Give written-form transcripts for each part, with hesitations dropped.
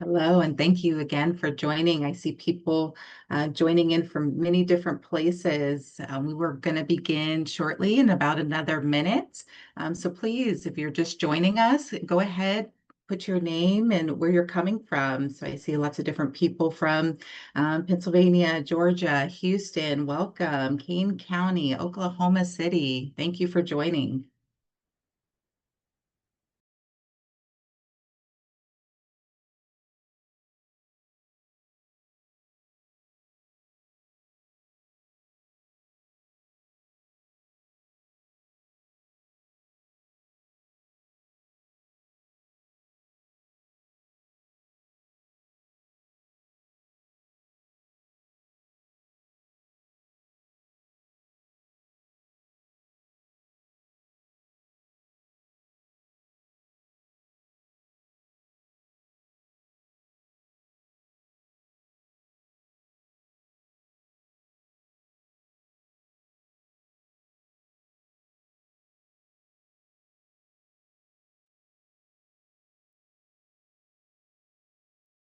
Hello, and thank you again for joining. I see people joining in from many different places. We were going to begin shortly in about another minute. So please, if you're just joining us, go ahead, put your name and where you're coming from. So I see lots of different people from Pennsylvania, Georgia, Houston, welcome, Kane County, Oklahoma City. Thank you for joining.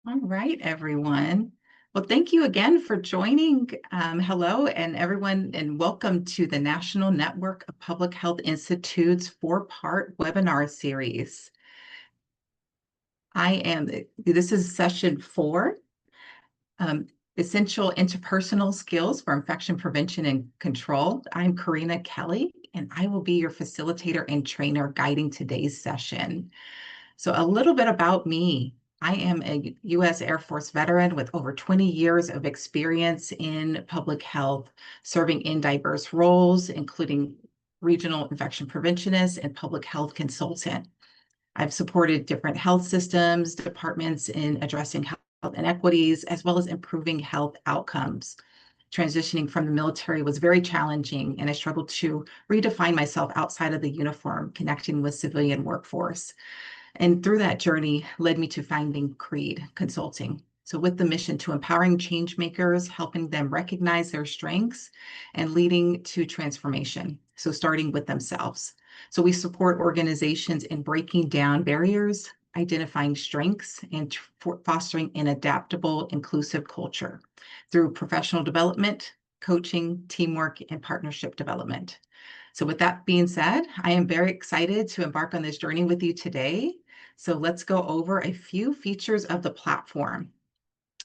All right, everyone. Well, thank you again for joining. Hello, and everyone, and welcome to the National Network of Public Health Institute's four-part webinar series. This is session 4, Essential Interpersonal Skills for Infection Prevention and Control. I'm Karina Kelly, and I will be your facilitator and trainer guiding today's session. So a little bit about me. I am a U.S. Air Force veteran with over 20 years of experience in public health, serving in diverse roles, including regional infection preventionist and public health consultant. I've supported different health systems, departments in addressing health inequities, as well as improving health outcomes. Transitioning from the military was very challenging, and I struggled to redefine myself outside of the uniform, connecting with civilian workforce. And through that journey led me to finding Creed Consulting. So with the mission to empowering change makers, helping them recognize their strengths and leading to transformation. So starting with themselves. So we support organizations in breaking down barriers, identifying strengths, and fostering an adaptable, inclusive culture through professional development, coaching, teamwork, and partnership development. So with that being said, I am very excited to embark on this journey with you today. So let's go over a few features of the platform.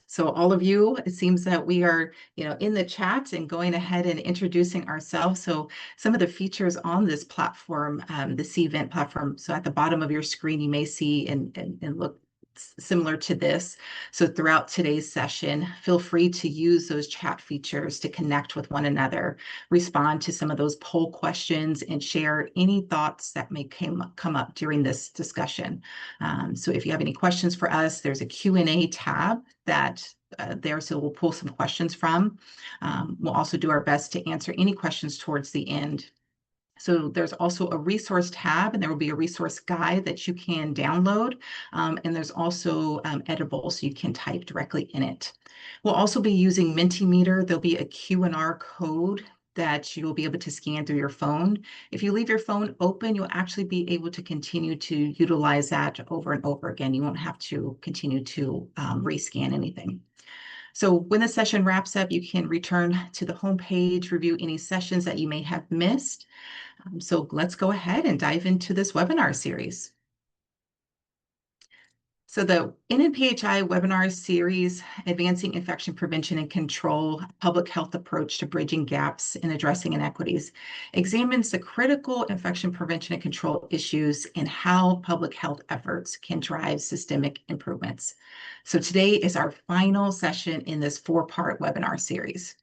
So all of you, it seems that we are, in the chat and going ahead and introducing ourselves. So some of the features on this platform, the C-Event platform. So at the bottom of your screen, you may see and look similar to this. So throughout today's session, feel free to use those chat features to connect with one another, respond to some of those poll questions, and share any thoughts that may come up during this discussion. So if you have any questions for us, there's a Q&A tab that there, so we'll pull some questions from. We'll also do our best to answer any questions towards the end. So there's also a resource tab, and there will be a resource guide that you can download. And there's also editable, so you can type directly in it. We'll also be using Mentimeter. There'll be a Q&R code that you will be able to scan through your phone. If you leave your phone open, you'll actually be able to continue to utilize that over and over again. You won't have to continue to rescan anything. So when the session wraps up, you can return to the homepage, review any sessions that you may have missed. So let's go ahead and dive into this webinar series. So the NNPHI webinar series, Advancing Infection Prevention and Control, Public Health Approach to Bridging Gaps and Addressing Inequities, examines the critical infection prevention and control issues and how public health efforts can drive systemic improvements. So today is our final session in this 4-part webinar series.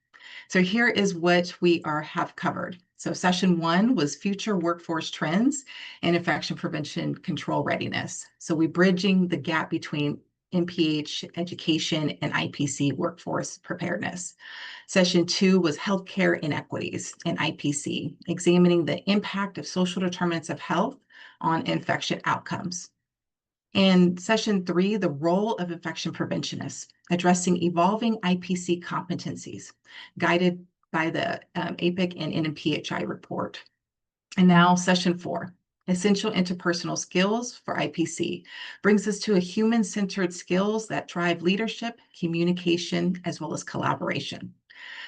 So here is what we have covered. So session 1 was future workforce trends and infection prevention control readiness. So we're bridging the gap between NPH education and IPC workforce preparedness. Session 2 was healthcare inequities and IPC, examining the impact of social determinants of health on infection outcomes. And session 3, the role of infection preventionists, addressing evolving IPC competencies, guided by the APIC and NNPHI report. And now session 4, Essential Interpersonal Skills for IPC brings us to a human-centered skills that drive leadership, communication, as well as collaboration.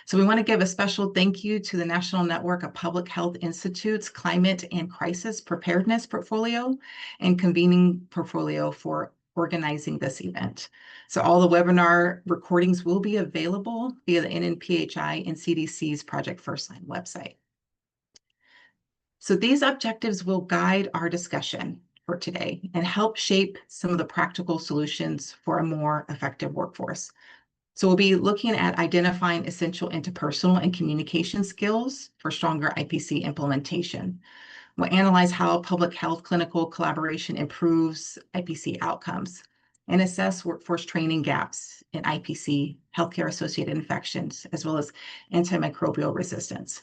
So we want to give a special thank you to the National Network of Public Health Institute's Climate and Crisis Preparedness Portfolio and Convening Portfolio for organizing this event. So all the webinar recordings will be available via the NNPHI and CDC's Project First Line website. So these objectives will guide our discussion for today and help shape some of the practical solutions for a more effective workforce. So we'll be looking at identifying essential interpersonal and communication skills for stronger IPC implementation. We'll analyze how public health clinical collaboration improves IPC outcomes and assess workforce training gaps in IPC, healthcare-associated infections, as well as antimicrobial resistance.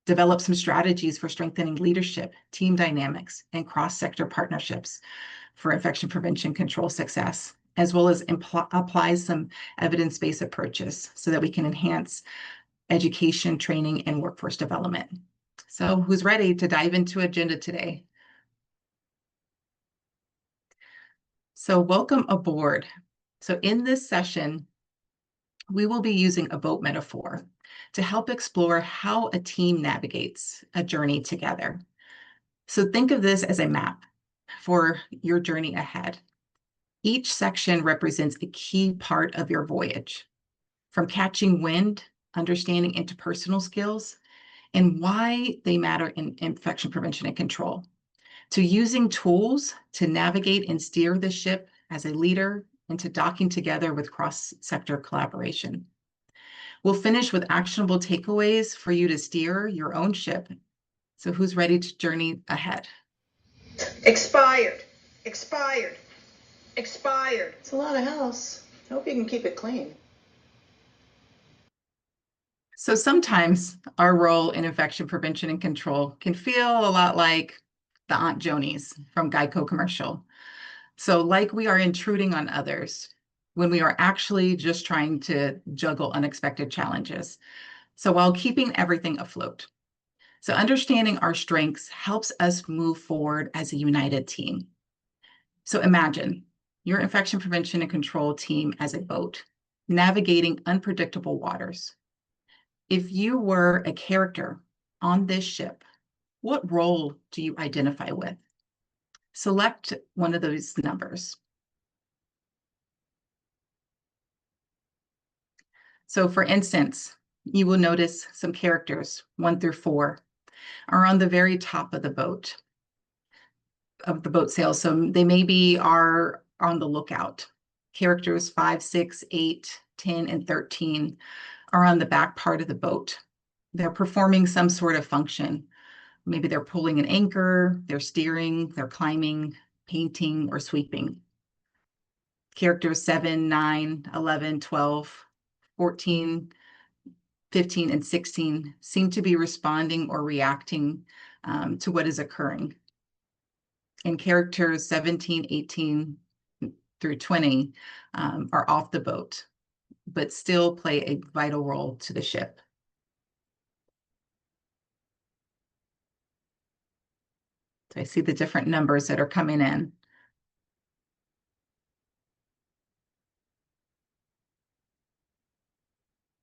Develop some strategies for strengthening leadership, team dynamics, and cross-sector partnerships for infection prevention control success, as well as apply some evidence-based approaches so that we can enhance education, training, and workforce development. So who's ready to dive into agenda today? So welcome aboard. So in this session, we will be using a boat metaphor to help explore how a team navigates a journey together. So think of this as a map for your journey ahead. Each section represents a key part of your voyage, from catching wind, understanding interpersonal skills, and why they matter in infection prevention and control, to using tools to navigate and steer the ship as a leader, and to docking together with cross-sector collaboration. We'll finish with actionable takeaways for you to steer your own ship. So who's ready to journey ahead? Expired, expired, expired. It's a lot of house. I hope you can keep it clean. So sometimes our role in infection prevention and control can feel a lot like the Aunt Jonies from Geico commercial. So like we are intruding on others when we are actually just trying to juggle unexpected challenges. So while keeping everything afloat. So understanding our strengths helps us move forward as a united team. So imagine your infection prevention and control team as a boat, navigating unpredictable waters. If you were a character on this ship, what role do you identify with? Select one of those numbers. So for instance, you will notice some characters, 1 through 4, are on the very top of the boat sail. So they maybe are on the lookout. Characters 5, 6, 8, 10, and 13 are on the back part of the boat. They're performing some sort of function. Maybe they're pulling an anchor, they're steering, they're climbing, painting, or sweeping. Characters 7, 9, 11, 12, 14, 15, and 16 seem to be responding or reacting to what is occurring. And characters 17, 18 through 20 are off the boat, but still play a vital role to the ship. So I see the different numbers that are coming in.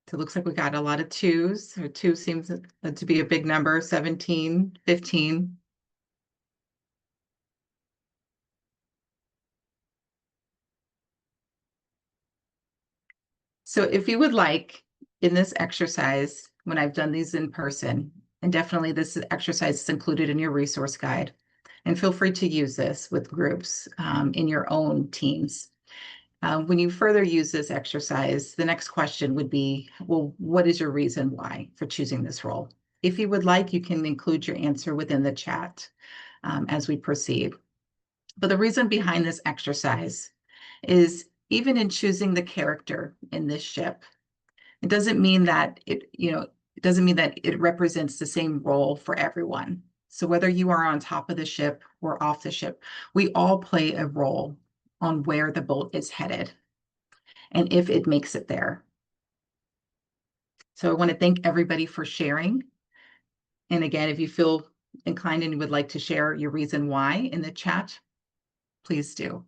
So it looks like we got a lot of 2s. So 2 seems to be a big number, 17, 15. So if you would like, in this exercise, when I've done these in person, and definitely this exercise is included in your resource guide, and feel free to use this with groups in your own teams. When you further use this exercise, the next question would be, well, what is your reason why for choosing this role? If you would like, you can include your answer within the chat as we proceed. But the reason behind this exercise is even in choosing the character in this ship, it doesn't mean that it represents the same role for everyone. So whether you are on top of the ship or off the ship, we all play a role on where the boat is headed and if it makes it there. So I want to thank everybody for sharing. And again, if you feel inclined and you would like to share your reason why in the chat, please do.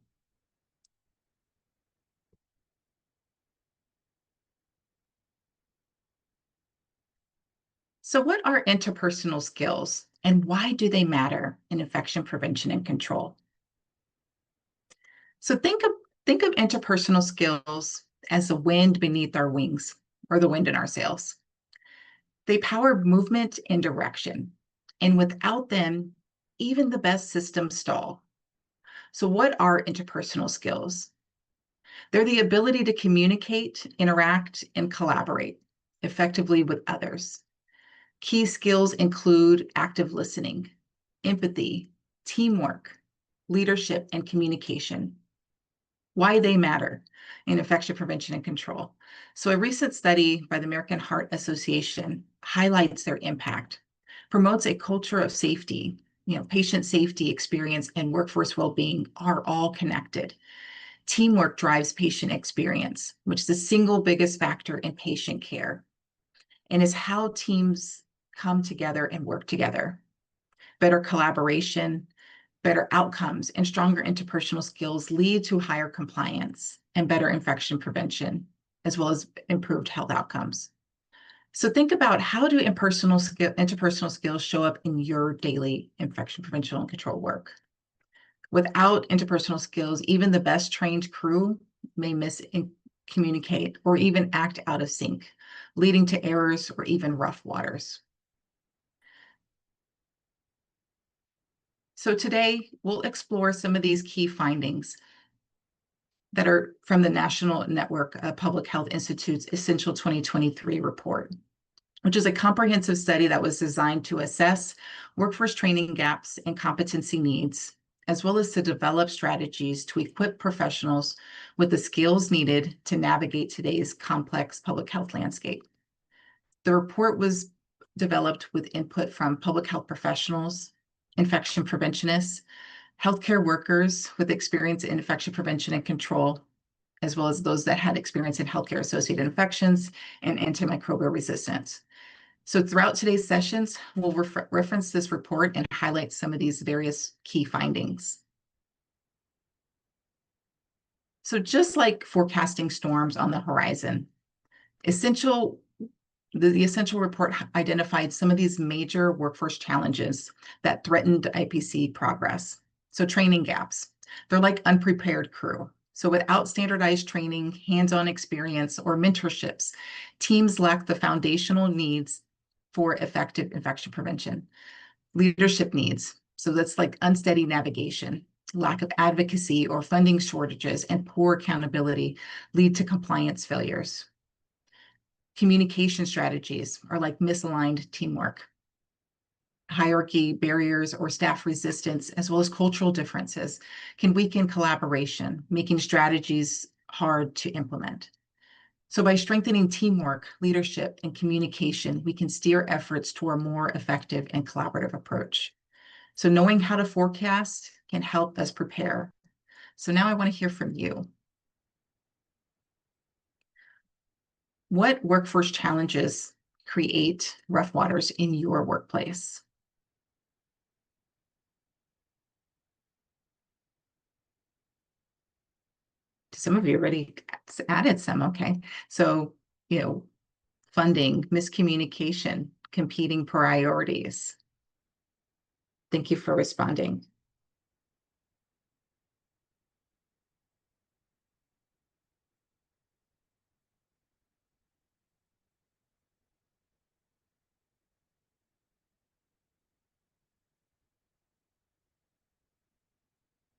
So what are interpersonal skills and why do they matter in infection prevention and control? So think of interpersonal skills as the wind beneath our wings or the wind in our sails. They power movement and direction. And without them, even the best systems stall. So what are interpersonal skills? They're the ability to communicate, interact, and collaborate effectively with others. Key skills include active listening, empathy, teamwork, leadership, and communication. Why they matter in infection prevention and control. So a recent study by the American Heart Association highlights their impact, promotes a culture of safety. Patient safety, experience, and workforce well-being are all connected. Teamwork drives patient experience, which is the single biggest factor in patient care, and is how teams come together and work together. Better collaboration, better outcomes, and stronger interpersonal skills lead to higher compliance and better infection prevention, as well as improved health outcomes. So think about, how do interpersonal skills show up in your daily infection prevention and control work? Without interpersonal skills, even the best trained crew may miscommunicate or even act out of sync, leading to errors or even rough waters. So today, we'll explore some of these key findings that are from the National Network of Public Health Institute's Essential 2023 report, which is a comprehensive study that was designed to assess workforce training gaps and competency needs, as well as to develop strategies to equip professionals with the skills needed to navigate today's complex public health landscape. The report was developed with input from public health professionals, infection preventionists, healthcare workers with experience in infection prevention and control, as well as those that had experience in healthcare-associated infections and antimicrobial resistance. So throughout today's sessions, we'll reference this report and highlight some of these various key findings. So just like forecasting storms on the horizon, the Essential report identified some of these major workforce challenges that threatened IPC progress. So training gaps, they're like unprepared crew. So without standardized training, hands-on experience, or mentorships, teams lack the foundational needs for effective infection prevention. Leadership needs, so that's like unsteady navigation, lack of advocacy or funding shortages, and poor accountability lead to compliance failures. Communication strategies are like misaligned teamwork. Hierarchy barriers or staff resistance, as well as cultural differences, can weaken collaboration, making strategies hard to implement. So by strengthening teamwork, leadership, and communication, we can steer efforts to a more effective and collaborative approach. So knowing how to forecast can help us prepare. So now I want to hear from you. What workforce challenges create rough waters in your workplace? Some of you already added some, okay. So, funding, miscommunication, competing priorities. Thank you for responding.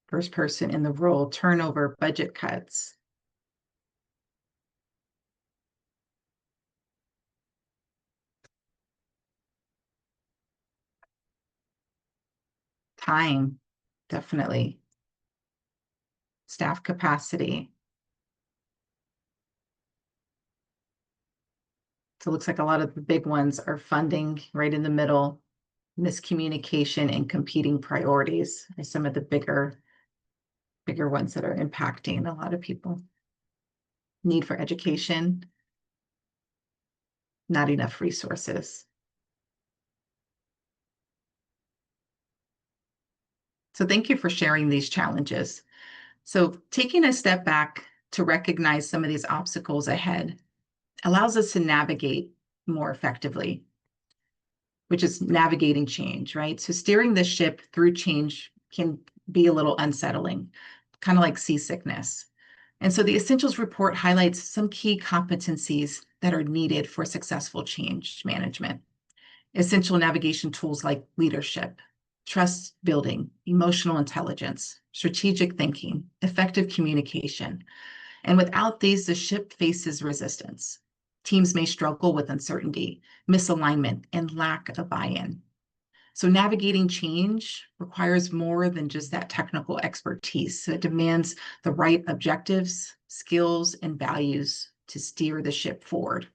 First person in the role, turnover, budget cuts. Time, definitely. Staff capacity. So it looks like a lot of the big ones are funding right in the middle, miscommunication, and competing priorities are some of the bigger ones that are impacting a lot of people. Need for education, not enough resources. So thank you for sharing these challenges. So taking a step back to recognize some of these obstacles ahead allows us to navigate more effectively, which is navigating change, right? So steering the ship through change can be a little unsettling, kind of like seasickness. And so the Essentials Report highlights some key competencies that are needed for successful change management. Essential navigation tools like leadership, trust building, emotional intelligence, strategic thinking, effective communication. And without these, the ship faces resistance. Teams may struggle with uncertainty, misalignment, and lack of buy-in. So navigating change requires more than just that technical expertise. So it demands the right objectives, skills, and values to steer the ship forward.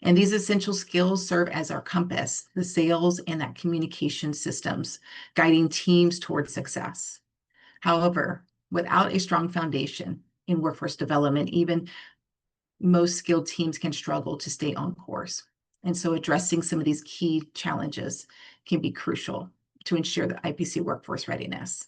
And these essential skills serve as our compass, the sails and that communication systems, guiding teams towards success. However, without a strong foundation in workforce development, even most skilled teams can struggle to stay on course. And so addressing some of these key challenges can be crucial to ensure the IPC workforce readiness.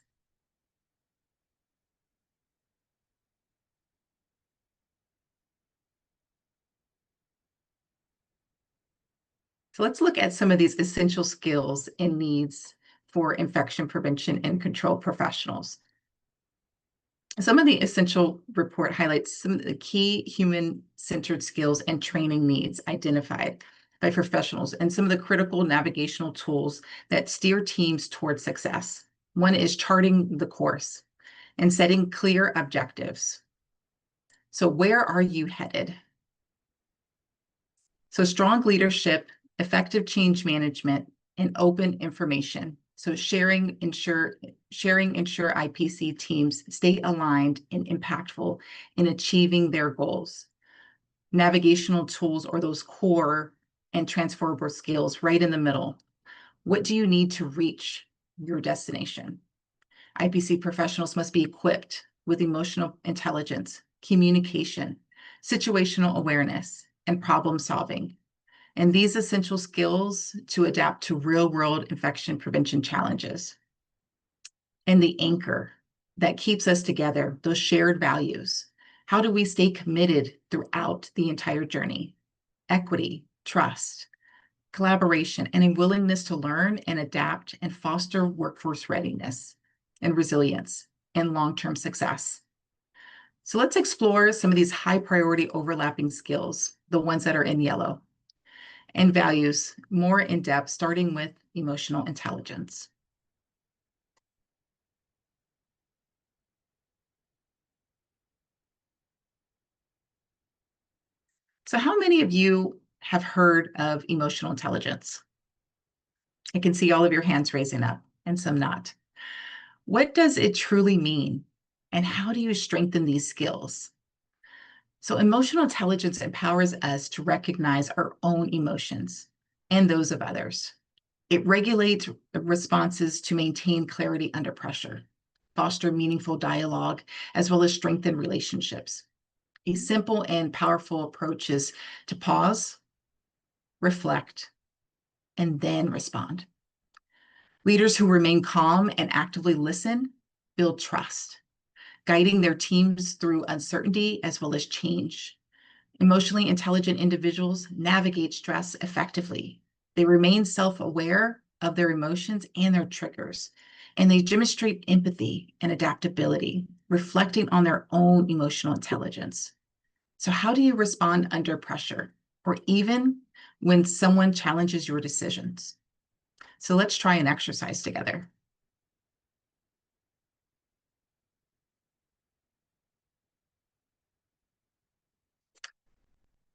So let's look at some of these essential skills and needs for infection prevention and control professionals. Some of the essential report highlights some of the key human-centered skills and training needs identified by professionals and some of the critical navigational tools that steer teams towards success. One is charting the course and setting clear objectives. So where are you headed? So strong leadership, effective change management, and open information. So sharing ensure IPC teams stay aligned and impactful in achieving their goals. Navigational tools or those core and transferable skills right in the middle. What do you need to reach your destination? IPC professionals must be equipped with emotional intelligence, communication, situational awareness, and problem solving. And these essential skills to adapt to real-world infection prevention challenges. And the anchor that keeps us together, those shared values. How do we stay committed throughout the entire journey? Equity, trust, collaboration, and a willingness to learn and adapt and foster workforce readiness and resilience and long-term success. So let's explore some of these high priority overlapping skills, the ones that are in yellow, and values more in depth, starting with emotional intelligence. So how many of you have heard of emotional intelligence? I can see all of your hands raising up and some not. What does it truly mean? And how do you strengthen these skills? So emotional intelligence empowers us to recognize our own emotions and those of others. It regulates responses to maintain clarity under pressure, foster meaningful dialogue, as well as strengthen relationships. A simple and powerful approach is to pause, reflect, and then respond. Leaders who remain calm and actively listen build trust, guiding their teams through uncertainty as well as change. Emotionally intelligent individuals navigate stress effectively. They remain self-aware of their emotions and their triggers, and they demonstrate empathy and adaptability, reflecting on their own emotional intelligence. So how do you respond under pressure or even when someone challenges your decisions? So let's try an exercise together.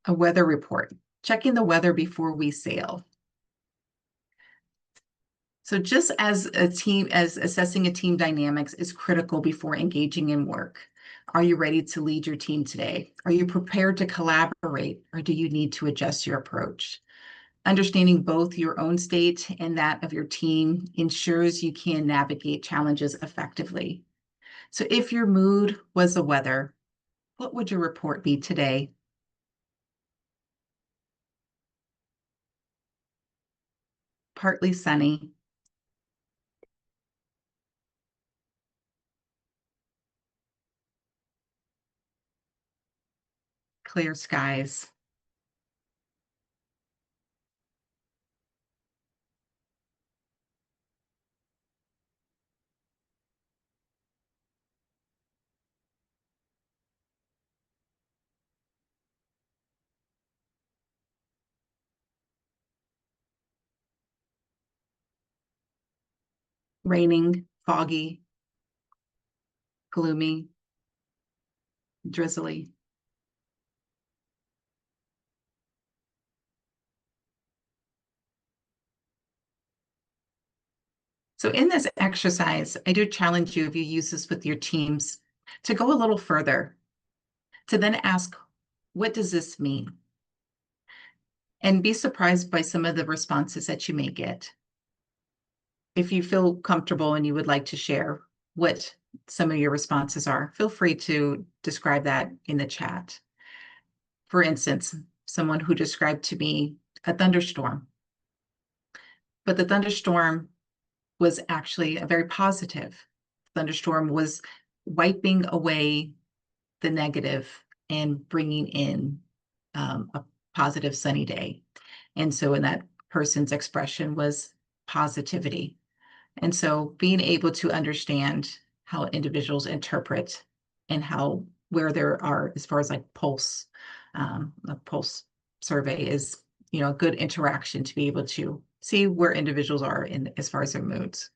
A weather report, checking the weather before we sail. So just as assessing a team dynamics is critical before engaging in work. Are you ready to lead your team today? Are you prepared to collaborate, or do you need to adjust your approach? Understanding both your own state and that of your team ensures you can navigate challenges effectively. So if your mood was the weather, what would your report be today? Partly sunny, clear skies. Raining, foggy, gloomy, drizzly. So in this exercise, I do challenge you, if you use this with your teams, to go a little further, to then ask, what does this mean? And be surprised by some of the responses that you may get. If you feel comfortable and you would like to share what some of your responses are, feel free to describe that in the chat. For instance, someone who described to me a thunderstorm, but the thunderstorm was actually a very positive. Thunderstorm was wiping away the negative and bringing in a positive sunny day. And so in that person's expression was positivity. And so being able to understand how individuals interpret and how where there are, as far as like a pulse survey is, a good interaction to be able to see where individuals are in as far as their moods.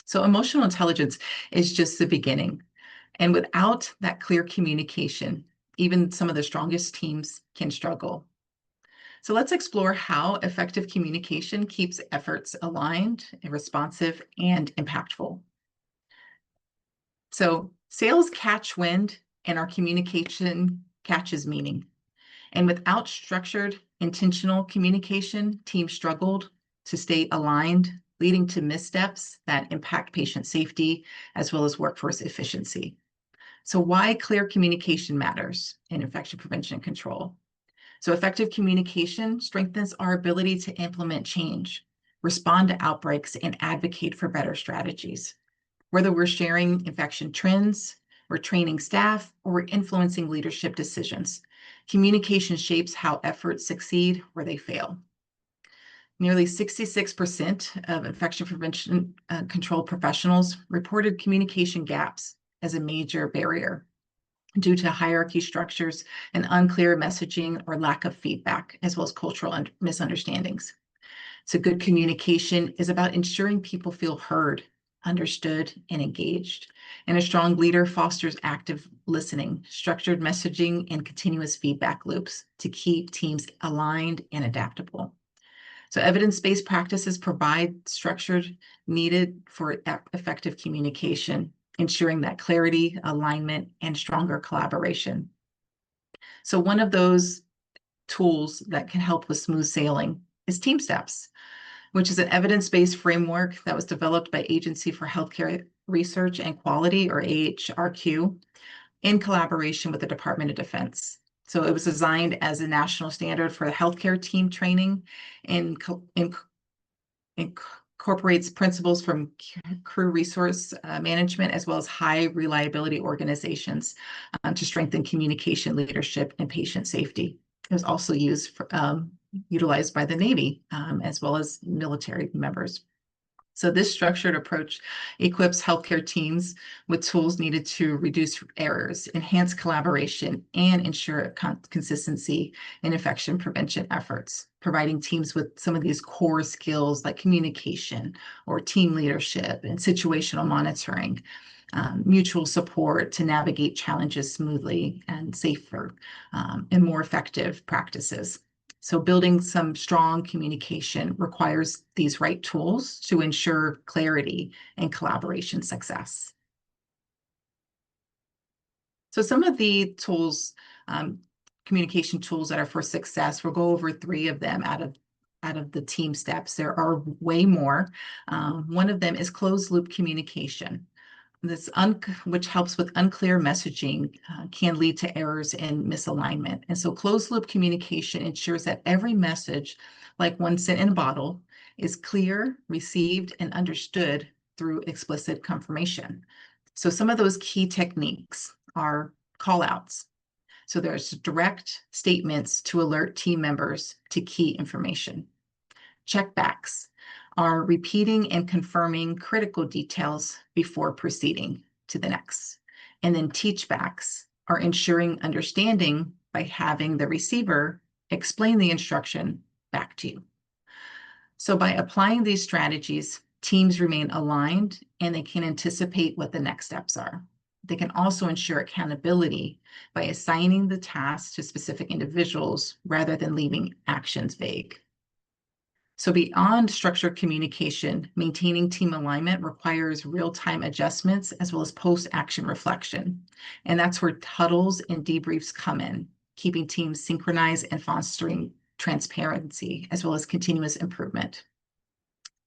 So emotional intelligence is just the beginning. And without that clear communication, even some of the strongest teams can struggle. So let's explore how effective communication keeps efforts aligned, responsive, and impactful. So sales catch wind and our communication catches meaning. And without structured, intentional communication, teams struggled to stay aligned, leading to missteps that impact patient safety as well as workforce efficiency. So why clear communication matters in infection prevention and control. So effective communication strengthens our ability to implement change, respond to outbreaks, and advocate for better strategies. Whether we're sharing infection trends, we're training staff, or we're influencing leadership decisions, communication shapes how efforts succeed or they fail. Nearly 66% of infection prevention control professionals reported communication gaps as a major barrier due to hierarchy structures and unclear messaging or lack of feedback, as well as cultural misunderstandings. So good communication is about ensuring people feel heard, understood, and engaged. And a strong leader fosters active listening, structured messaging, and continuous feedback loops to keep teams aligned and adaptable. So evidence-based practices provide structure needed for effective communication, ensuring that clarity, alignment, and stronger collaboration. So one of those tools that can help with smooth sailing is Team Steps, which is an evidence-based framework that was developed by Agency for Healthcare Research and Quality, or AHRQ, in collaboration with the Department of Defense. So it was designed as a national standard for the healthcare team training and incorporates principles from crew resource management as well as high reliability organizations to strengthen communication, leadership, and patient safety. It was also utilized by the Navy as well as military members. So this structured approach equips healthcare teams with tools needed to reduce errors, enhance collaboration, and ensure consistency in infection prevention efforts, providing teams with some of these core skills like communication or team leadership and situational monitoring, mutual support to navigate challenges smoothly and safer and more effective practices. So building some strong communication requires these right tools to ensure clarity and collaboration success. So some of the tools, communication tools that are for success, we'll go over 3 of them out of the team steps. There are way more. One of them is closed loop communication. Which helps with unclear messaging, can lead to errors and misalignment. And so closed loop communication ensures that every message, like one sent in a bottle, is clear, received, and understood through explicit confirmation. So some of those key techniques are call outs. So there's direct statements to alert team members to key information. Checkbacks are repeating and confirming critical details before proceeding to the next. And then teachbacks are ensuring understanding by having the receiver explain the instruction back to you. So by applying these strategies, teams remain aligned and they can anticipate what the next steps are. They can also ensure accountability by assigning the tasks to specific individuals rather than leaving actions vague. So beyond structured communication, maintaining team alignment requires real-time adjustments as well as post-action reflection. And that's where huddles and debriefs come in, keeping teams synchronized and fostering transparency as well as continuous improvement.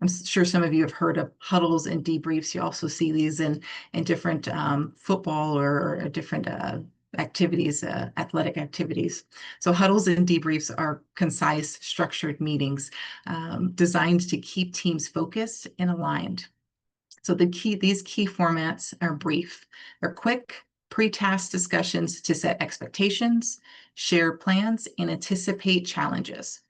I'm sure some of you have heard of huddles and debriefs. You also see these in different football or different activities, athletic activities. So huddles and debriefs are concise, structured meetings designed to keep teams focused and aligned. So these key formats are brief. They're quick, pre-task discussions to set expectations, share plans, and anticipate challenges.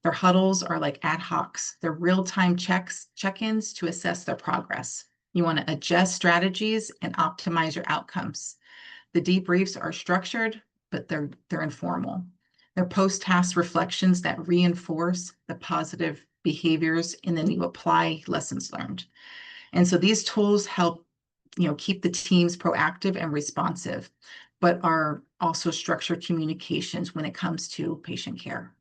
Their huddles are like ad hocs. They're real-time check-ins to assess their progress. You want to adjust strategies and optimize your outcomes. The debriefs are structured, but they're informal. They're post-task reflections that reinforce the positive behaviors, and then you apply lessons learned. And so these tools help, keep the teams proactive and responsive, but are also structured communications when it comes to patient care.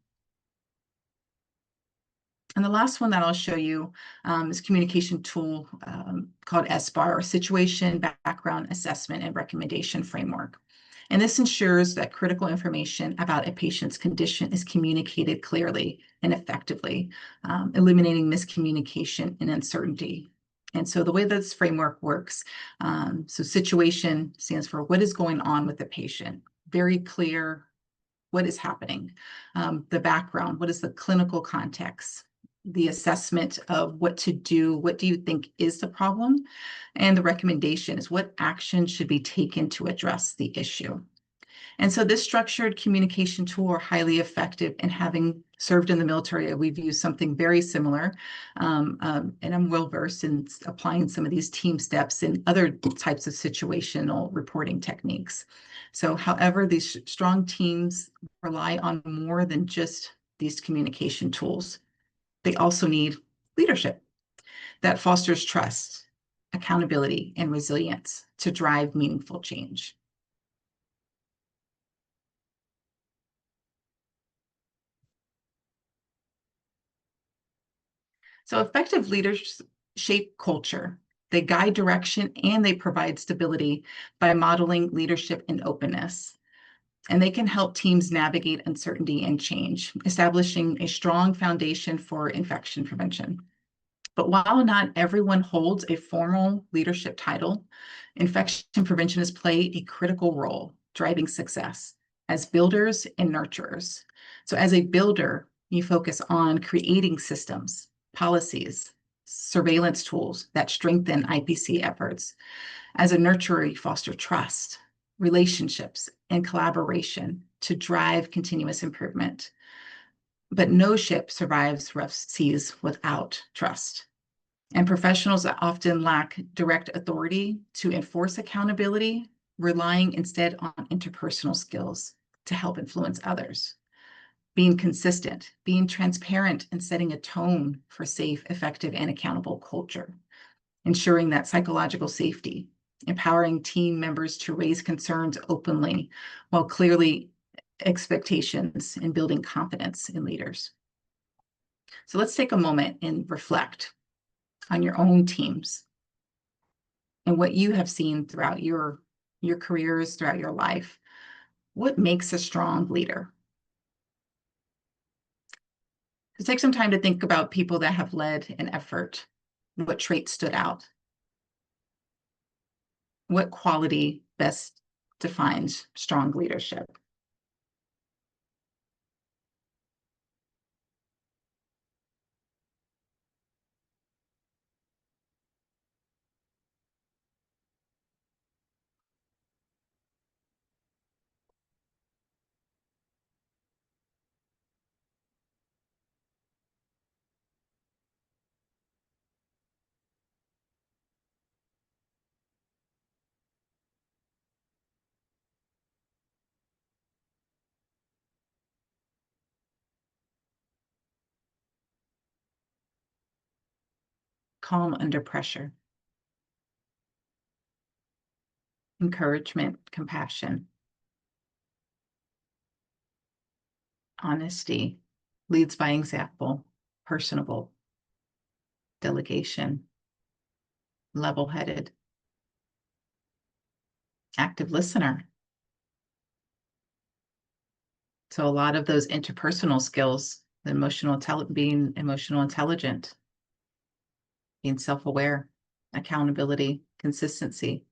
And the last one that I'll show you is a communication tool called SBAR, or Situation, Background, Assessment, and Recommendation Framework. And this ensures that critical information about a patient's condition is communicated clearly and effectively, eliminating miscommunication and uncertainty. And so the way this framework works, so situation stands for what is going on with the patient, very clear what is happening, the background, what is the clinical context, the assessment of what to do, what do you think is the problem, and the recommendation is what action should be taken to address the issue. And so this structured communication tool are highly effective, and having served in the military, we've used something very similar, and I'm well versed in applying some of these team steps and other types of situational reporting techniques. So however, these strong teams rely on more than just these communication tools. They also need leadership that fosters trust, accountability, and resilience to drive meaningful change. So effective leaders shape culture. They guide direction and they provide stability by modeling leadership and openness. And they can help teams navigate uncertainty and change, establishing a strong foundation for infection prevention. But while not everyone holds a formal leadership title, infection preventionists play a critical role driving success as builders and nurturers. So as a builder, you focus on creating systems, policies, surveillance tools that strengthen IPC efforts. As a nurturer, you foster trust, relationships, and collaboration to drive continuous improvement. But no ship survives rough seas without trust. And professionals that often lack direct authority to enforce accountability, relying instead on interpersonal skills to help influence others. Being consistent, being transparent, and setting a tone for safe, effective, and accountable culture. Ensuring that psychological safety, empowering team members to raise concerns openly while clearly expectations, and building confidence in leaders. So let's take a moment and reflect on your own teams and what you have seen throughout your careers, throughout your life. What makes a strong leader? So take some time to think about people that have led an effort. What traits stood out? What quality best defines strong leadership? calm under pressure, encouragement, compassion, honesty, leads by example, personable, delegation, level-headed, active listener. So a lot of those interpersonal skills, being emotional intelligent, being self-aware, accountability, consistency,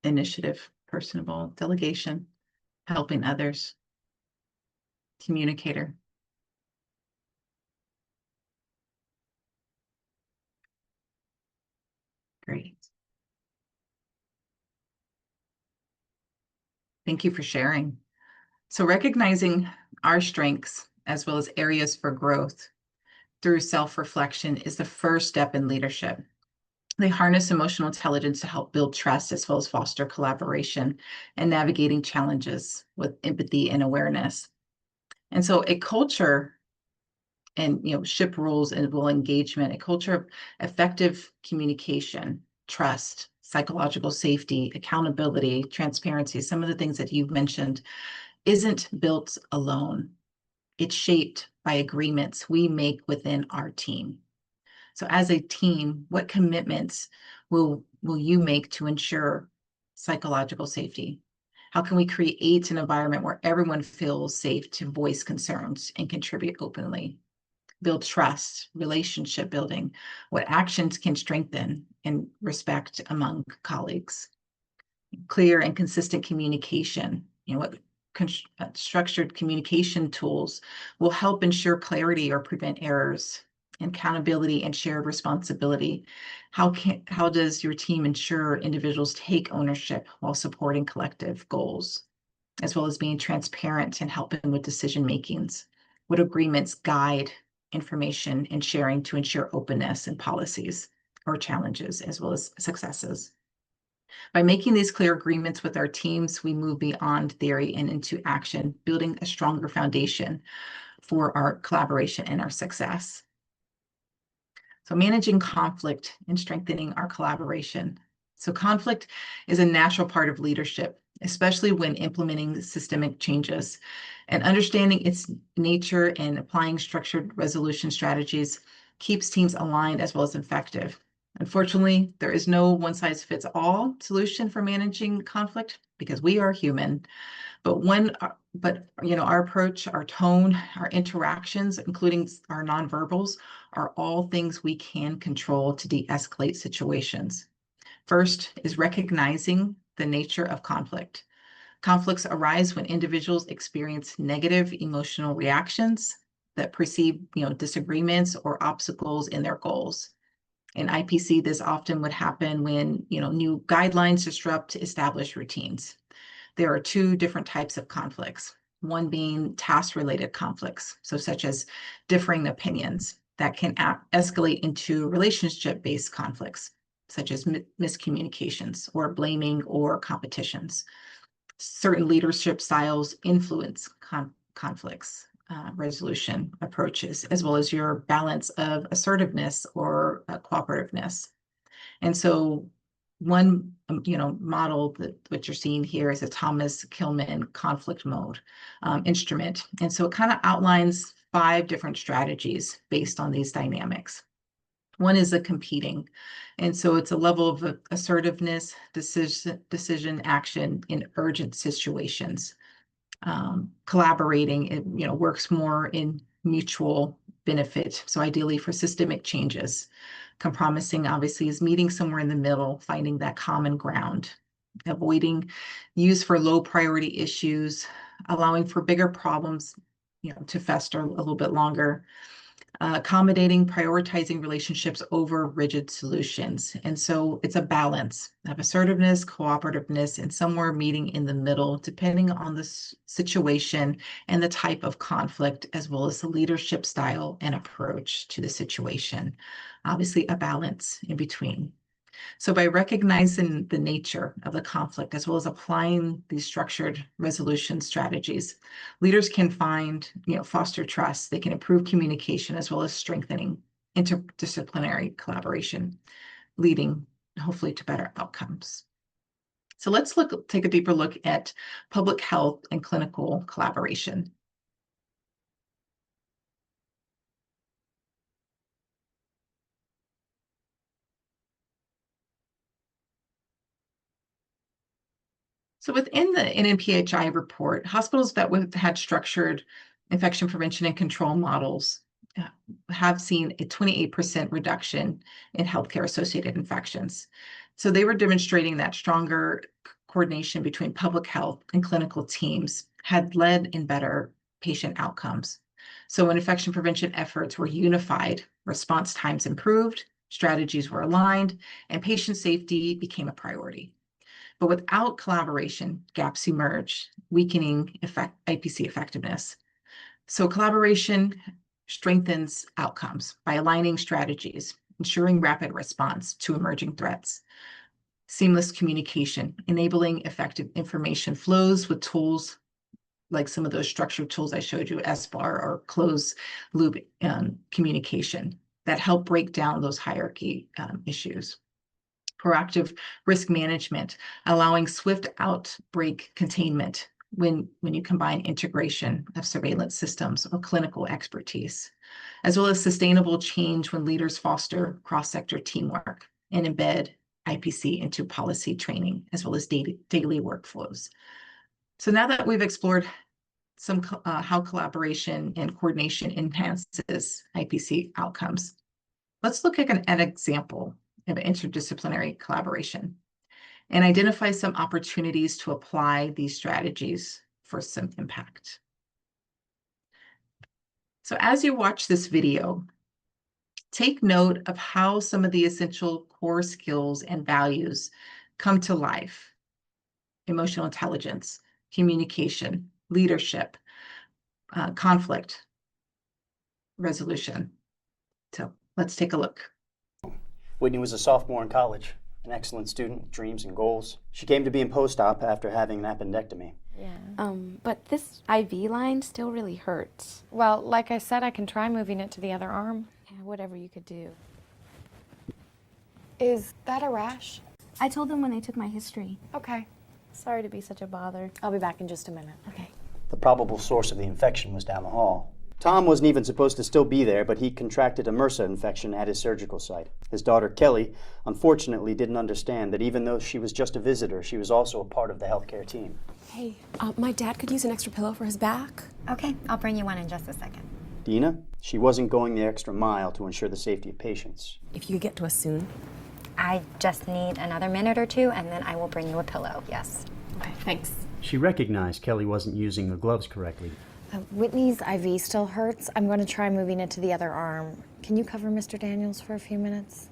initiative, personable, delegation, helping others, communicator. Great. Thank you for sharing. So recognizing our strengths as well as areas for growth through self-reflection is the first step in leadership. They harness emotional intelligence to help build trust as well as foster collaboration and navigating challenges with empathy and awareness. And so a culture and ship rules and will engagement, a culture of effective communication, trust, psychological safety, accountability, transparency, some of the things that you've mentioned, isn't built alone. It's shaped by agreements we make within our team. So as a team, what commitments will you make to ensure psychological safety? How can we create an environment where everyone feels safe to voice concerns and contribute openly? Build trust, relationship building, what actions can strengthen and respect among colleagues? Clear and consistent communication, what structured communication tools will help ensure clarity or prevent errors, accountability and shared responsibility. How does your team ensure individuals take ownership while supporting collective goals, as well as being transparent and helping with decision makings? What agreements guide information and sharing to ensure openness in policies or challenges, as well as successes? By making these clear agreements with our teams, we move beyond theory and into action, building a stronger foundation for our collaboration and our success. So managing conflict and strengthening our collaboration. So conflict is a natural part of leadership, especially when implementing systemic changes. And understanding its nature and applying structured resolution strategies keeps teams aligned as well as effective. Unfortunately, there is no one-size-fits-all solution for managing conflict because we are human. But our approach, our tone, our interactions, including our nonverbals, are all things we can control to de-escalate situations. First is recognizing the nature of conflict. Conflicts arise when individuals experience negative emotional reactions that perceive, disagreements or obstacles in their goals. In IPC, this often would happen when, new guidelines disrupt established routines. There are two different types of conflicts, one being task-related conflicts, so such as differing opinions that can escalate into relationship-based conflicts, such as miscommunications or blaming or competitions. Certain leadership styles influence conflicts resolution approaches, as well as your balance of assertiveness or cooperativeness. And so one, model that what you're seeing here is a Thomas Kilmann conflict mode instrument. And so it kind of outlines 5 different strategies based on these dynamics. One is a competing. And so it's a level of assertiveness, decision action in urgent situations. Collaborating, it works more in mutual benefit. So ideally for systemic changes. Compromising obviously is meeting somewhere in the middle, finding that common ground, avoiding use for low priority issues, allowing for bigger problems, to fester a little bit longer, accommodating, prioritizing relationships over rigid solutions. And so it's a balance of assertiveness, cooperativeness, and somewhere meeting in the middle, depending on the situation and the type of conflict, as well as the leadership style and approach to the situation. Obviously, a balance in between. So by recognizing the nature of the conflict, as well as applying these structured resolution strategies, leaders can foster trust. They can improve communication, as well as strengthening interdisciplinary collaboration, leading hopefully to better outcomes. So let's take a deeper look at public health and clinical collaboration. So within the NNPHI report, hospitals that had structured infection prevention and control models have seen a 28% reduction in healthcare-associated infections. So they were demonstrating that stronger coordination between public health and clinical teams had led in better patient outcomes. So when infection prevention efforts were unified, response times improved, strategies were aligned, and patient safety became a priority. But without collaboration, gaps emerge, weakening IPC effectiveness. So collaboration strengthens outcomes by aligning strategies, ensuring rapid response to emerging threats, seamless communication, enabling effective information flows with tools like some of those structured tools I showed you, SBAR or closed loop communication that help break down those hierarchy issues. Proactive risk management, allowing swift outbreak containment when you combine integration of surveillance systems or clinical expertise, as well as sustainable change when leaders foster cross-sector teamwork and embed IPC into policy training, as well as daily workflows. So now that we've explored how collaboration and coordination enhances IPC outcomes, let's look at an example of interdisciplinary collaboration and identify some opportunities to apply these strategies for some impact. So as you watch this video, take note of how some of the essential core skills and values come to life: emotional intelligence, communication, leadership, conflict resolution. So let's take a look. Whitney was a sophomore in college, an excellent student with dreams and goals. She came to be in post-op after having an appendectomy. Yeah. But this IV line still really hurts. Well, like I said, I can try moving it to the other arm. Yeah, whatever you could do. Is that a rash? I told them when they took my history. Okay. Sorry to be such a bother. I'll be back in just a minute. Okay. The probable source of the infection was down the hall. Tom wasn't even supposed to still be there, but he contracted a MRSA infection at his surgical site. His daughter, Kelly, unfortunately didn't understand that even though she was just a visitor, she was also a part of the healthcare team. Hey, my dad could use an extra pillow for his back. Okay, I'll bring you one in just a second. Dina, she wasn't going the extra mile to ensure the safety of patients. If you could get to us soon. I just need another minute or two, and then I will bring you a pillow, yes. Okay, thanks. She recognized Kelly wasn't using the gloves correctly. Whitney's IV still hurts. I'm going to try moving it to the other arm. Can you cover Mr. Daniels for a few minutes?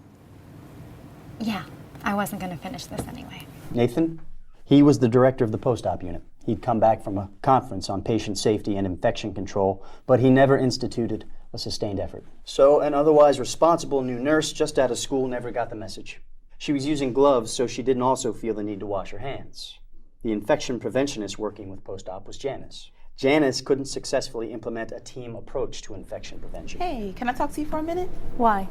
Yeah, I wasn't going to finish this anyway. Nathan, he was the director of the post-op unit. He'd come back from a conference on patient safety and infection control, but he never instituted a sustained effort. So an otherwise responsible new nurse just out of school never got the message. She was using gloves so she didn't also feel the need to wash her hands. The infection preventionist working with post-op was Janice. Janice couldn't successfully implement a team approach to infection prevention. Hey, can I talk to you for a minute? Why?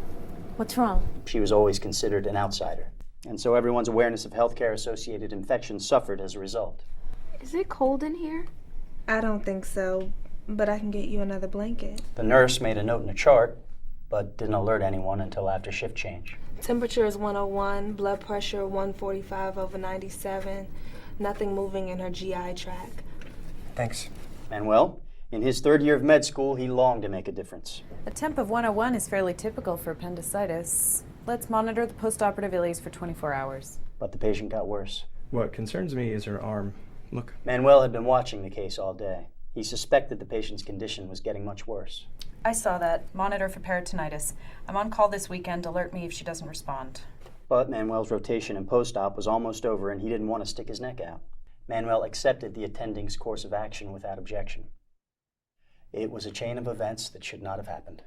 What's wrong? She was always considered an outsider, and so everyone's awareness of healthcare-associated infections suffered as a result. Is it cold in here? I don't think so, but I can get you another blanket. The nurse made a note in a chart, but didn't alert anyone until after shift change. Temperature is 101, blood pressure 145/97, nothing moving in her GI tract. Thanks. Manuel, in his third year of med school, he longed to make a difference. A temp of 101 is fairly typical for appendicitis. Let's monitor the postoperative ileus for 24 hours. But the patient got worse. What concerns me is her arm. Look. Manuel had been watching the case all day. He suspected the patient's condition was getting much worse. I saw that. Monitor for peritonitis. I'm on call this weekend. Alert me if she doesn't respond. But Manuel's rotation in post-op was almost over and he didn't want to stick his neck out. Manuel accepted the attending's course of action without objection. It was a chain of events that should not have happened.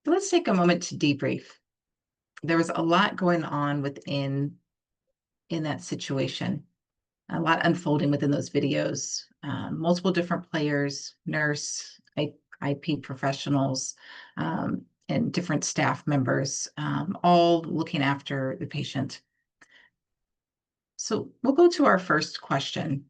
So let's take a moment to debrief. There was a lot going on within in that situation. A lot unfolding within those videos. Multiple different players, nurse, IP professionals, and different staff members, all looking after the patient. So we'll go to our first question.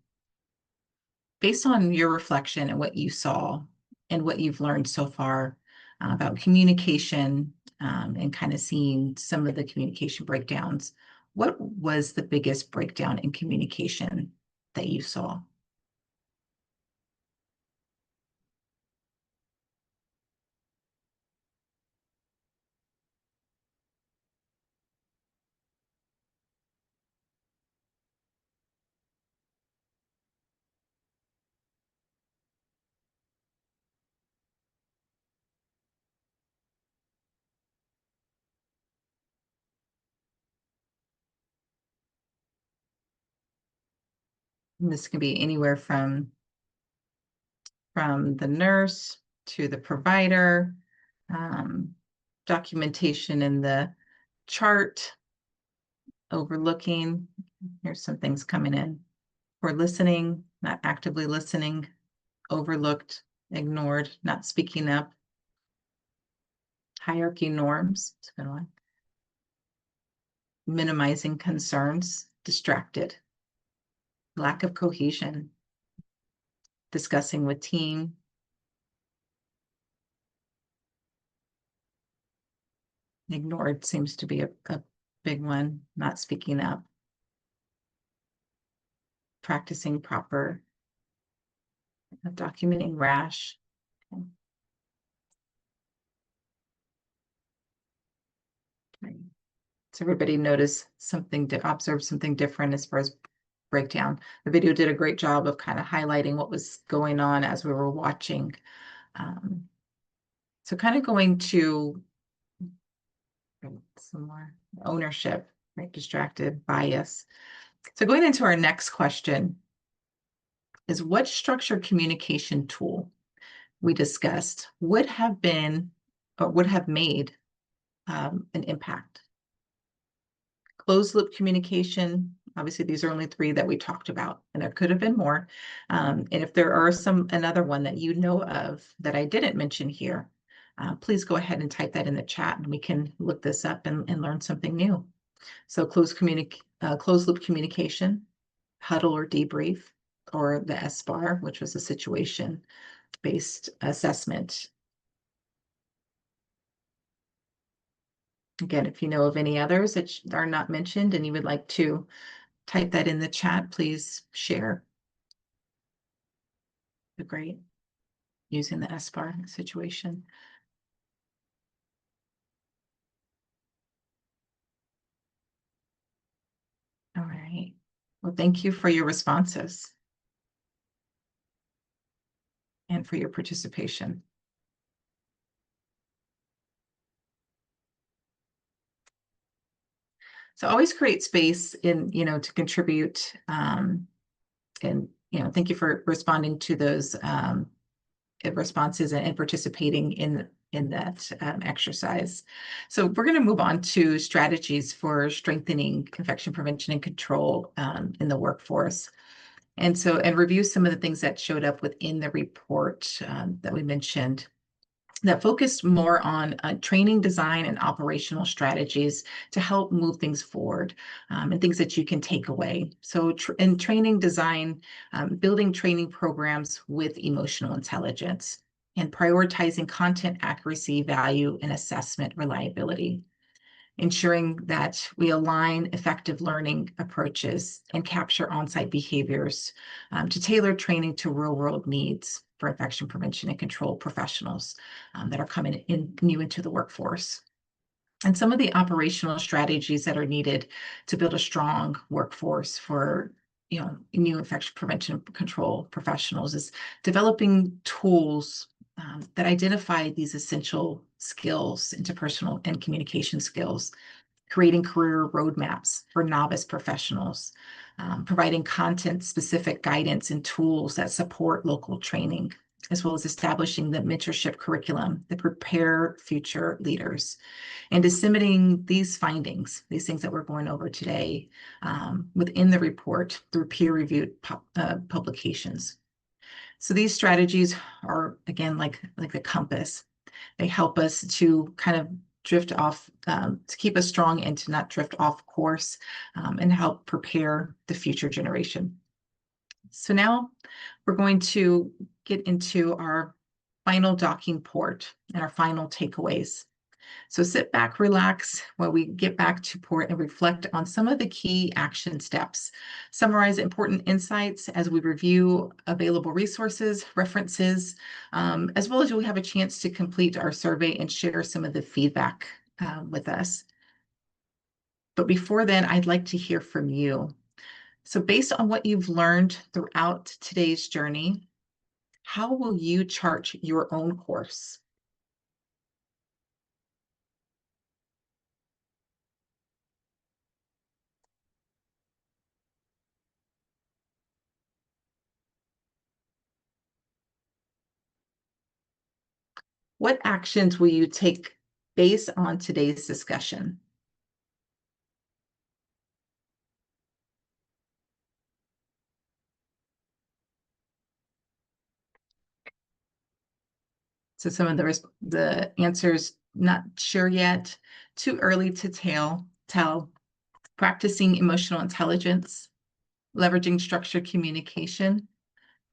Based on your reflection and what you saw and what you've learned so far about communication, and kind of seeing some of the communication breakdowns, what was the biggest breakdown in communication that you saw? And this can be anywhere from the nurse to the provider, documentation in the chart, overlooking. Here's some things coming in. We're listening, not actively listening, overlooked, ignored, not speaking up, hierarchy norms, it's a good one. Minimizing concerns, distracted, lack of cohesion, discussing with team, ignored seems to be a big one, not speaking up, practicing proper, documenting rash. Okay. Right. So everybody notice something, to observe something different as far as breakdown. The video did a great job of kind of highlighting what was going on as we were watching. So kind of going to some more ownership, right? Distracted, bias. So going into our next question is, what structured communication tool we discussed would have been or would have made an impact? Closed loop communication. Obviously, these are only 3 that we talked about, and there could have been more. And if there are another one that you know of that I didn't mention here, please go ahead and type that in the chat, and we can look this up and learn something new. So closed loop communication, huddle or debrief, or the SBAR, which was a situation-based assessment. Again, if you know of any others that are not mentioned and you would like to type that in the chat, please share. Great. Using the SBAR situation. All right. Well, thank you for your responses and for your participation. So always create space to contribute, and thank you for responding to those responses and participating in that exercise. So we're going to move on to strategies for strengthening infection prevention and control in the workforce. And review some of the things that showed up within the report that we mentioned, that focused more on training, design, and operational strategies to help move things forward, and things that you can take away. So in training design, building training programs with emotional intelligence, and prioritizing content accuracy, value, and assessment reliability. Ensuring that we align effective learning approaches and capture on-site behaviors to tailor training to real-world needs for infection prevention and control professionals that are coming in new into the workforce. And some of the operational strategies that are needed to build a strong workforce for new infection prevention and control professionals is developing tools that identify these essential skills, interpersonal and communication skills, creating career roadmaps for novice professionals, providing content-specific guidance and tools that support local training as well as establishing the mentorship curriculum that prepare future leaders, and disseminating these findings, these things that we're going over today, within the report through peer-reviewed publications. So these strategies are, again, like the compass. They help us to kind of drift off, to keep us strong and to not drift off course, and help prepare the future generation. So now we're going to get into our final docking port and our final takeaways. So sit back, relax while we get back to port and reflect on some of the key action steps. Summarize important insights as we review available resources, references, as well as you'll have a chance to complete our survey and share some of the feedback with us. But before then, I'd like to hear from you. So based on what you've learned throughout today's journey, how will you chart your own course? What actions will you take based on today's discussion? So some of the answers, not sure yet, too early to tell, practicing emotional intelligence, leveraging structured communication,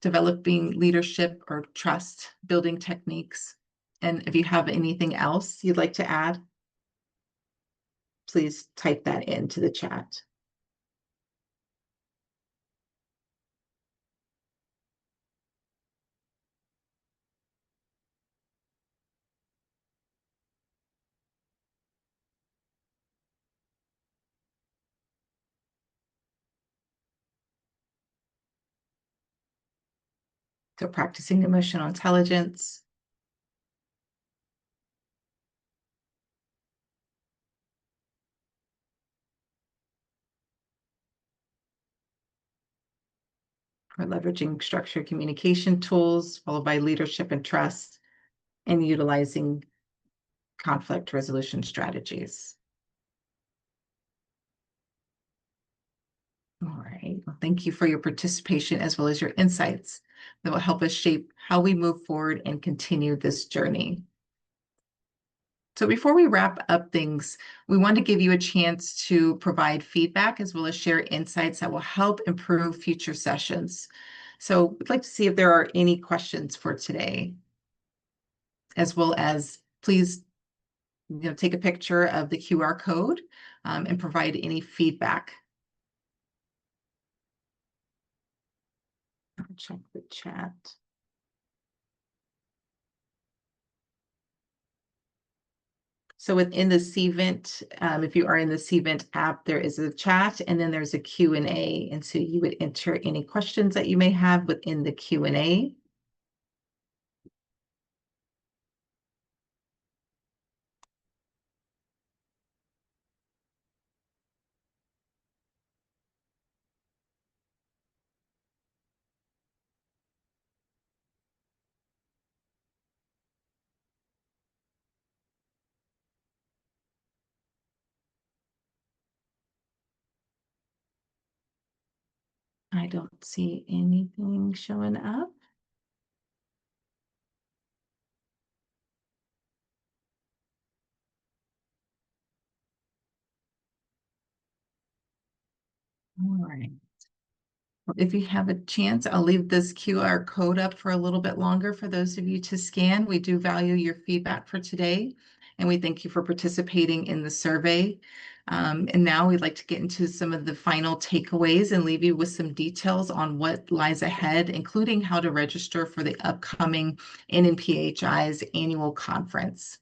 developing leadership or trust building techniques. And if you have anything else you'd like to add, please type that into the chat. So practicing emotional intelligence, or leveraging structured communication tools, followed by leadership and trust, and utilizing conflict resolution strategies. All right. Well, thank you for your participation as well as your insights that will help us shape how we move forward and continue this journey. So before we wrap up things, we want to give you a chance to provide feedback as well as share insights that will help improve future sessions. So we'd like to see if there are any questions for today, as well as please take a picture of the QR code and provide any feedback. I'll check the chat. So within the Cvent, if you are in the Cvent app, there is a chat and then there's a Q&A. And so you would enter any questions that you may have within the Q&A. I don't see anything showing up. All right. If you have a chance, I'll leave this QR code up for a little bit longer for those of you to scan. We do value your feedback for today, and we thank you for participating in the survey. And now we'd like to get into some of the final takeaways and leave you with some details on what lies ahead, including how to register for the upcoming NNPHI's annual conference.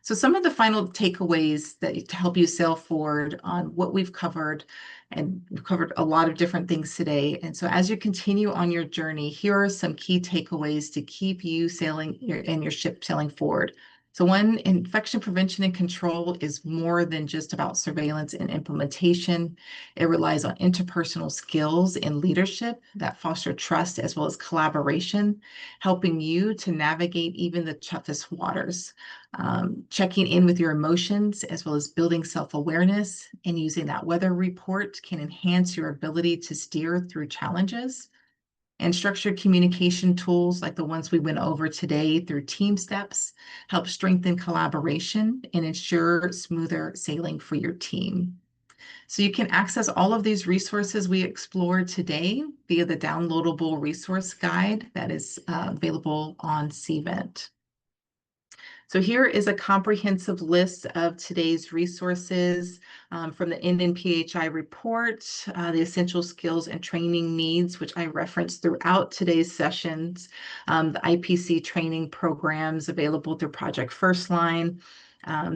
So some of the final takeaways that to help you sail forward on what we've covered, and we've covered a lot of different things today. And so as you continue on your journey, here are some key takeaways to keep you sailing and your ship sailing forward. So one, infection prevention and control is more than just about surveillance and implementation. It relies on interpersonal skills and leadership that foster trust as well as collaboration, helping you to navigate even the toughest waters. Checking in with your emotions as well as building self-awareness and using that weather report can enhance your ability to steer through challenges. And structured communication tools like the ones we went over today through team steps help strengthen collaboration and ensure smoother sailing for your team. So you can access all of these resources we explored today via the downloadable resource guide that is available on CVent. So here is a comprehensive list of today's resources from the NNPHI report, the essential skills and training needs, which I referenced throughout today's sessions, the IPC training programs available through Project First Line.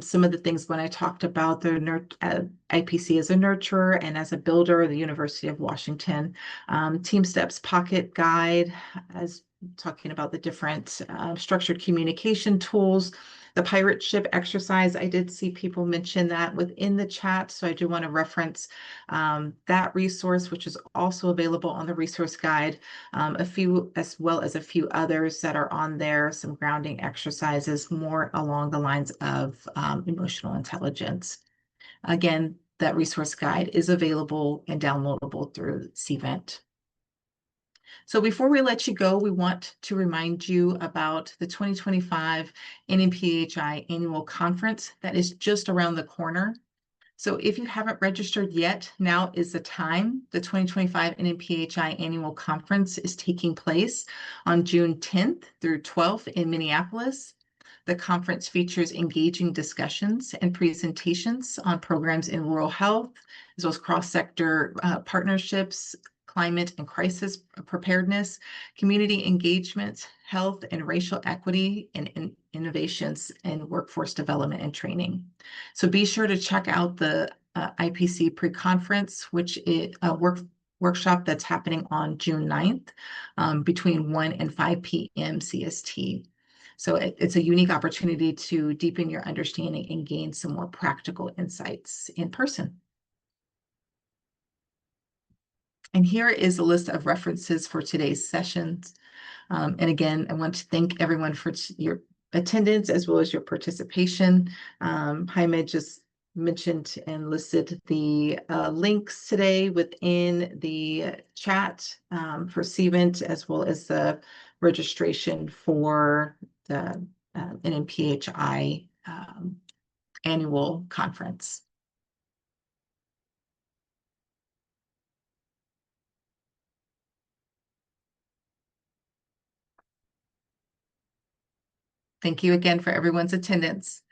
Some of the things when I talked about the IPC as a nurturer and as a builder, the University of Washington, Team Steps Pocket Guide, as talking about the different structured communication tools. The pirate ship exercise, I did see people mention that within the chat, so I do want to reference that resource, which is also available on the resource guide, a few as well as a few others that are on there, some grounding exercises more along the lines of emotional intelligence. Again, that resource guide is available and downloadable through CVent. So before we let you go, we want to remind you about the 2025 NNPHI Annual Conference that is just around the corner. So if you haven't registered yet, now is the time. The 2025 NNPHI Annual Conference is taking place on June 10th through 12th in Minneapolis. The conference features engaging discussions and presentations on programs in rural health, as well as cross-sector partnerships, climate and crisis preparedness, community engagement, health and racial equity, and innovations in workforce development and training. So be sure to check out the IPC pre-conference, which is a workshop that's happening on June 9th between 1 and 5 p.m. CST. So it's a unique opportunity to deepen your understanding and gain some more practical insights in person. And here is a list of references for today's sessions. And again, I want to thank everyone for your attendance as well as your participation. Jaime just mentioned and listed the links today within the chat for CVent, as well as the registration for the NNPHI annual conference. Thank you again for everyone's attendance.